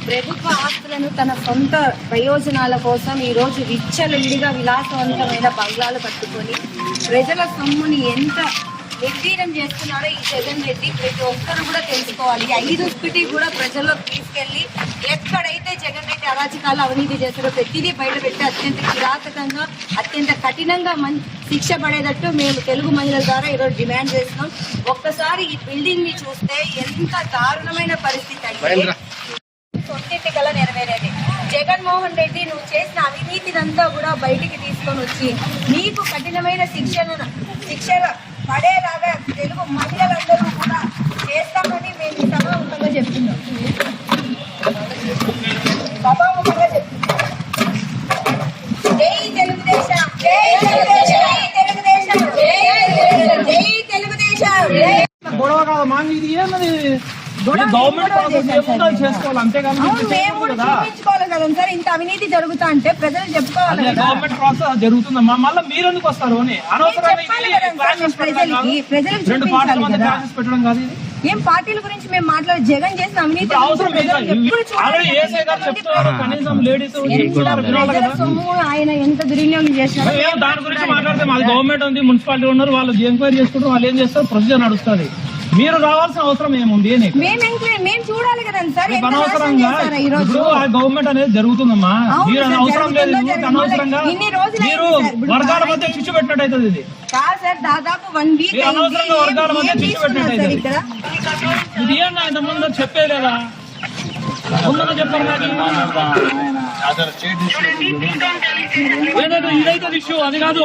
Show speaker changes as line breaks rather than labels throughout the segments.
ప్రభుత్వ ఆస్తులను తన సొంత ప్రయోజనాల కోసం ఈ రోజు విచ్చలవిడిగా విలాసవంతమైన బంగ్లాలు కట్టుకొని ప్రజల సొమ్ముని ఎంత నిర్వీర్యం చేస్తున్నారో ఈ జగన్ రెడ్డి ప్రతి ఒక్కరు కూడా తెలుసుకోవాలి. 5 స్పిటి కూడా ప్రజల్లోకి తీసుకెళ్లి ఎక్కడైతే జగన్ రెడ్డి అరాచకాలు అవినీతి చేస్తారో ప్రతిదీ బయట పెట్టి అత్యంత కిరాతకంగా అత్యంత కఠినంగా శిక్ష పడేటట్టు మేము తెలుగు మహిళల ద్వారా ఈరోజు డిమాండ్ చేస్తున్నాం. ఒక్కసారి ఈ బిల్డింగ్ ని చూస్తే ఎంత దారుణమైన పరిస్థితి అంటే సొంతింటి కల నెరవేరేది. జగన్మోహన్ రెడ్డి నువ్వు చేసిన అవినీతినంతా కూడా బయటికి తీసుకొని వచ్చి నీకు కఠినమైన శిక్ష పడేలాగా తెలుగు మహిళలందరూ కూడా చేస్తామని మేము సభాముఖంగా చెప్తున్నాం. జై తెలుగుదేశం, జై తెలుగుదేశం, జై తెలుగుదేశం, జై తెలుగుదేశం.
గొడవ కాదు మాకు ఇది ఏమది చేసుకోవాలి అంతేగాని
చూపించుకోవాలి కదా సార్. ఇంత అవినీతి జరుగుతా అంటే ప్రజలు చెప్పుకోవాలి.
గవర్నమెంట్ ప్రాసెస్ జరుగుతుందమ్మా, మళ్ళీ మీరు ఎందుకు వస్తారు అని పెట్టడం కాదు.
ఏం పార్టీల గురించి మేము మాట్లాడే జగన్ చేసిన అవినీతి సొమ్ము ఆయన ఎంత దుర్వినియోగం చేస్తున్నారు
దాని గురించి మాట్లాడితే మాది గవర్నమెంట్ ఉంది, మున్సిపాలిటీ ఉన్నారు, వాళ్ళు ఎంక్వైరీ చేసుకుంటారు, వాళ్ళు ఏం చేస్తారు, ప్రొసీజర్ నడుస్తుంది. మీరు రావాల్సిన అవసరం ఏముంది?
మేము చూడాలి కదా సార్.
అనవసరంగా ఇప్పుడు ఆ గవర్నమెంట్ అనేది జరుగుతుందమ్మా, మీరు అవసరం లేదు. అనవసరంగా మీరు వర్గాల మధ్య చిచ్చు పెట్టినట్టు అవుతుంది. ఇది
దాదాపు 1 వీక్
అనవసరంగా వర్గాల మధ్య చిచ్చు పెట్టినట్టు అవుతుంది. ఇది ఏమన్నా ఇంత ముందు చెప్పేలేదా? ముందు చెప్పారు ఏదైతే ఇదైతే ఇష్యూ, అది కాదు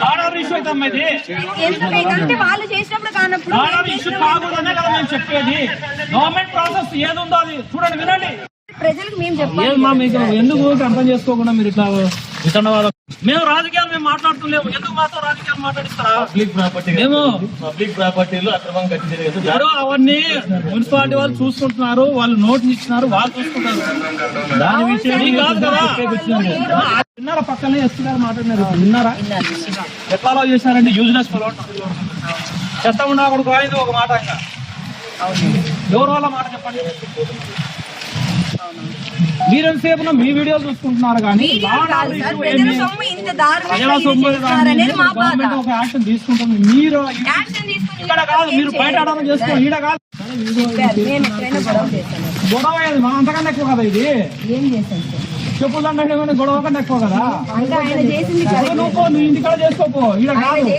ఆర్డర్ ఇష్యూ అయితే అమ్మా. ఇది
వాళ్ళు చేసినప్పుడు కానప్పుడు
ఆర్డర్ ఇష్యూ కాకూడదనే కదా మేము చెప్పేది. గవర్నమెంట్ ప్రాసెస్ ఏది ఉందో అది చూడండి, వినండి.
ప్రజలకు మేము చెప్పాలి.
మీకు ఎందుకు అర్థం చేసుకోకుండా మీరు ఇట్లా వితండవాదం? మేము రాజకీయాలు మేము మాట్లాడుతున్నాము, ఎందుకు మాతో రాజకీయాలు మాట్లాడిస్తారా?
పబ్లిక్ ప్రాపర్టీలో అక్రమం కట్టించారు.
అవన్నీ మున్సిపాలిటీ వాళ్ళు చూసుకుంటున్నారు, వాళ్ళు నోటీస్ ఇచ్చినారు, వాళ్ళు చూసుకుంటారు. దాని విషయం కాదు కదా. విన్నారా? పక్కనే ఎస్పీ గారు మాట్లాడినారు, విన్నారా? ఎట్లా చేశారంటే యూజ్లెస్ చెత్త ఉండకూడదు అనేది ఒక మాట. ఇంకా ఎవరు వాళ్ళ మాట చెప్పండి. మీరెంతసేపు మీ వీడియోలు చూసుకుంటున్నారు కానీ గవర్నమెంట్ ఒక యాక్షన్ తీసుకుంటుంది. మీరు ఇక్కడ కాదు, మీరు బయట ఆడాలని చేసుకోండి, ఈడ కాదు. గొడవ అయ్యేది మా అంతకన్నా ఎక్కువ కదా. ఇది చెప్పులు అంటే గొడవ కన్నా ఎక్కువ కదా. నువ్వు ఇంటికాడ చేసుకోపో, ఈడ కాదు.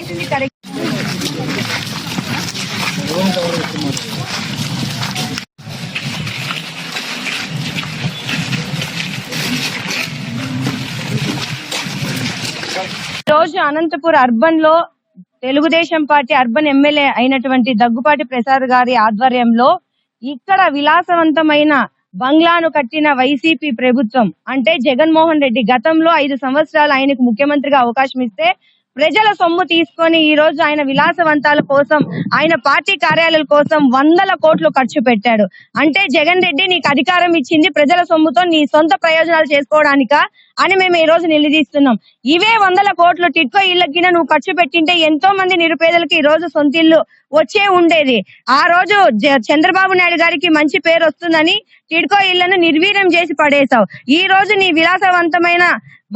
రోజు అనంతపూర్ అర్బన్ లో తెలుగుదేశం పార్టీ అర్బన్ ఎమ్మెల్యే అయినటువంటి దగ్గుపాటి ప్రసాద్ గారి ఆధ్వర్యంలో ఇక్కడ విలాసవంతమైన బంగ్లాను కట్టిన వైసీపీ ప్రభుత్వం అంటే జగన్మోహన్ రెడ్డి గతంలో 5 సంవత్సరాలు ఆయనకు ముఖ్యమంత్రిగా అవకాశం ఇస్తే ప్రజల సొమ్ము తీసుకొని ఈ రోజు ఆయన విలాసవంతాల కోసం ఆయన పార్టీ కార్యాలయాల కోసం 100 కోట్లు ఖర్చు పెట్టాడు. అంటే జగన్ రెడ్డి నీకు అధికారం ఇచ్చింది ప్రజల సొమ్ముతో నీ సొంత ప్రయోజనాలు చేసుకోవడానికా అని మేము ఈ రోజు నిలదీస్తున్నాం. ఇవే 100 కోట్లు టిట్కో ఇళ్లకి నువ్వు ఖర్చు పెట్టింటే ఎంతో మంది నిరుపేదలకు ఈ రోజు సొంత ఇల్లు వచ్చే ఉండేది. ఆ రోజు చంద్రబాబు నాయుడు గారికి మంచి పేరు వస్తుందని టిడ్కో ఇళ్లను నిర్వీర్యం చేసి పడేశావు. ఈ రోజు నీ విలాసవంతమైన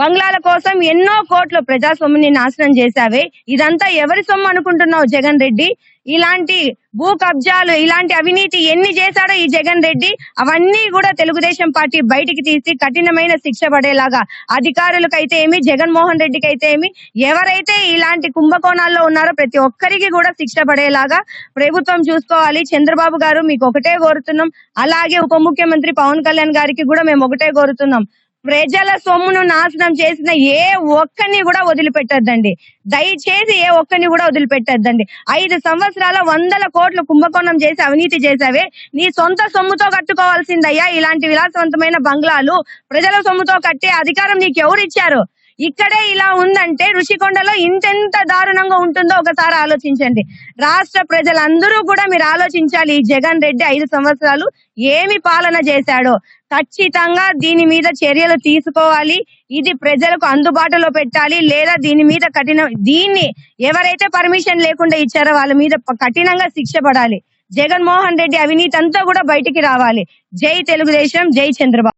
బంగ్లాల కోసం ఎన్నో కోట్ల ప్రజా సొమ్ముని నాశనం చేశావే. ఇదంతా ఎవరి సొమ్ము అనుకుంటున్నావు జగన్ రెడ్డి? ఇలాంటి భూ కబ్జాలు ఇలాంటి అవినీతి ఎన్ని చేశాడో ఈ జగన్ రెడ్డి అవన్నీ కూడా తెలుగుదేశం పార్టీ బయటికి తీసి కఠినమైన శిక్ష పడేలాగా అధికారులకైతే ఏమి జగన్మోహన్ రెడ్డికి అయితే ఏమి ఎవరైతే ఇలాంటి కుంభకోణాల్లో ఉన్నారో ప్రతి ఒక్కరికి కూడా శిక్ష పడేలాగా ప్రభుత్వం చూసుకోవాలి. చంద్రబాబు గారు మీకు ఒకటే కోరుతున్నాం, అలాగే ఉప ముఖ్యమంత్రి పవన్ కళ్యాణ్ గారికి కూడా మేము ఒకటే కోరుతున్నాం. ప్రజల సొమ్మును నాశనం చేసిన ఏ ఒక్కరిని కూడా వదిలిపెట్టద్దండి. దయచేసి ఏ ఒక్కరిని కూడా వదిలిపెట్టద్దండి. 5 సంవత్సరాల 100 కోట్లు కుంభకోణం చేసి అవినీతి చేసావే, నీ సొంత సొమ్ముతో కట్టుకోవాల్సిందయ్యా. ఇలాంటి విలాసవంతమైన బంగ్లాలు ప్రజల సొమ్ముతో కట్టే అధికారం నీకు ఎవరు ఇచ్చారు? ఇక్కడే ఇలా ఉందంటే ఋషికొండలో ఇంతెంత దారుణంగా ఉంటుందో ఒకసారి ఆలోచించండి. రాష్ట్ర ప్రజలందరూ కూడా మీరు ఆలోచించాలి. ఈ జగన్ రెడ్డి 5 సంవత్సరాలు ఏమి పాలన చేశాడో ఖచ్చితంగా దీని మీద చర్యలు తీసుకోవాలి. ఇది ప్రజలకు అందుబాటులో పెట్టాలి. లేదా దీని మీద దీన్ని ఎవరైతే పర్మిషన్ లేకుండా ఇచ్చారో వాళ్ళ మీద కఠినంగా శిక్ష పడాలి. జగన్మోహన్ రెడ్డి అవినీతి అంతా కూడా బయటికి రావాలి. జై తెలుగుదేశం, జై చంద్రబాబు.